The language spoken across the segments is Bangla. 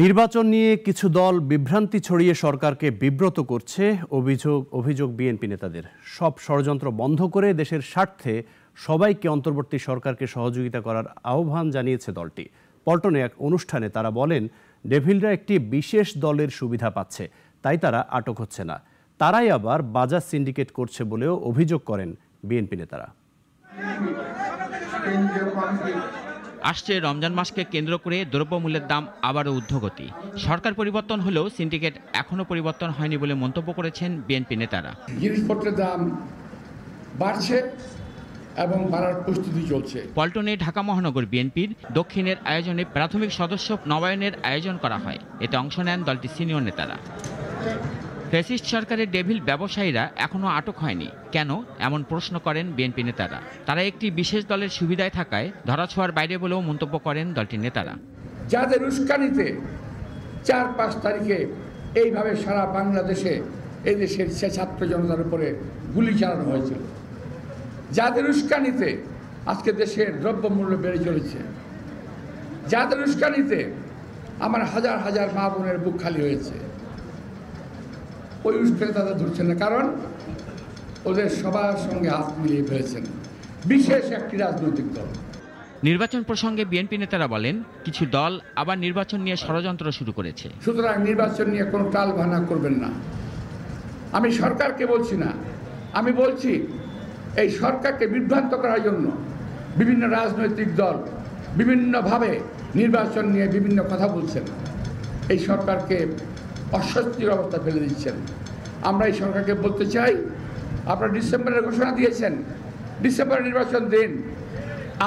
নির্বাচন নিয়ে কিছু দল বিভ্রান্তি ছড়িয়ে সরকারকে বিব্রত করছে। অভিযোগ বিএনপি নেতাদের। সব ষড়যন্ত্র বন্ধ করে দেশের স্বার্থে সবাইকে অন্তর্বর্তী সরকারকে সহযোগিতা করার আহ্বান জানিয়েছে দলটি। পল্টনে এক অনুষ্ঠানে তারা বলেন, ডেভিলরা একটি বিশেষ দলের সুবিধা পাচ্ছে, তাই তারা আটক হচ্ছে না। তারাই আবার বাজার সিন্ডিকেট করছে বলেও অভিযোগ করেন বিএনপি নেতারা। আসছে রমজান মাসকে কেন্দ্র করে দ্রব্যমূল্যের দাম আবারও ঊর্ধ্বগতি। সরকার পরিবর্তন হলেও সিন্ডিকেট এখনও পরিবর্তন হয়নি বলে মন্তব্য করেছেন বিএনপি নেতারা। জিনিসপত্রের দাম বাড়ছে এবং বাড়ার প্রস্তুতি চলছে। পল্টনে ঢাকা মহানগর বিএনপির দক্ষিণের আয়োজনে প্রাথমিক সদস্য নবায়নের আয়োজন করা হয়। এতে অংশ নেন দলটির সিনিয়র নেতারা। ফ্যাসিস্ট সরকারের ডেভিল ব্যবসায়ীরা এখনও আটক হয়নি কেন, এমন প্রশ্ন করেন বিএনপি নেতারা। তারা একটি বিশেষ দলের সুবিধায় থাকায় ধরাছোঁয়ার বাইরে বলেও মন্তব্য করেন দলটির নেতারা। যাদের উস্কানিতে 4-5 তারিখে এইভাবে সারা বাংলাদেশে এই দেশের ছাত্র জনতার উপরে গুলি চালানো হয়েছিল, যাদের উস্কানিতে আজকে দেশের দ্রব্যমূল্য বেড়ে চলেছে, যাদের উস্কানিতে আমার হাজার হাজার মা বোনের বুক খালি হয়েছে, ওই উস্কানি তাদের ধরছেন না, কারণ ওদের সবার সঙ্গে হাত মিলিয়ে ফেলেছেন বিশেষ একটি রাজনৈতিক দল। নির্বাচন প্রসঙ্গে বিএনপি নেতারা বলেন, কিছু দল আবার নির্বাচন নিয়ে ষড়যন্ত্র শুরু করেছে। সুতরাং নির্বাচন নিয়ে কোনো টালবাহানা করবেন না। আমি সরকারকে বলছি না, আমি বলছি এই সরকারকে বিভ্রান্ত করার জন্য বিভিন্ন রাজনৈতিক দল বিভিন্নভাবে নির্বাচন নিয়ে বিভিন্ন কথা বলছেন, এই সরকারকে অস্বস্তির অবস্থা ফেলে দিচ্ছেন। আমরা এই সরকারকে বলতে চাই, আপনারা ডিসেম্বরের ঘোষণা দিয়েছেন, ডিসেম্বরে নির্বাচন দিন,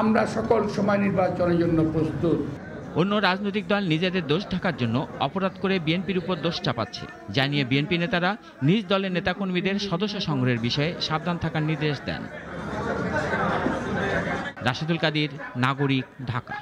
আমরা সকল সময় নির্বাচনের জন্য প্রস্তুত। অন্য রাজনৈতিক দল নিজেদের দোষ ঢাকার জন্য অপরাধ করে বিএনপির উপর দোষ চাপাচ্ছে, যা নিয়ে বিএনপি নেতারা নিজ দলের নেতাকর্মীদের সদস্য সংগ্রহের বিষয়ে সাবধান থাকার নির্দেশ দেন। রাশেদুল কাদির, নাগরিক, ঢাকা।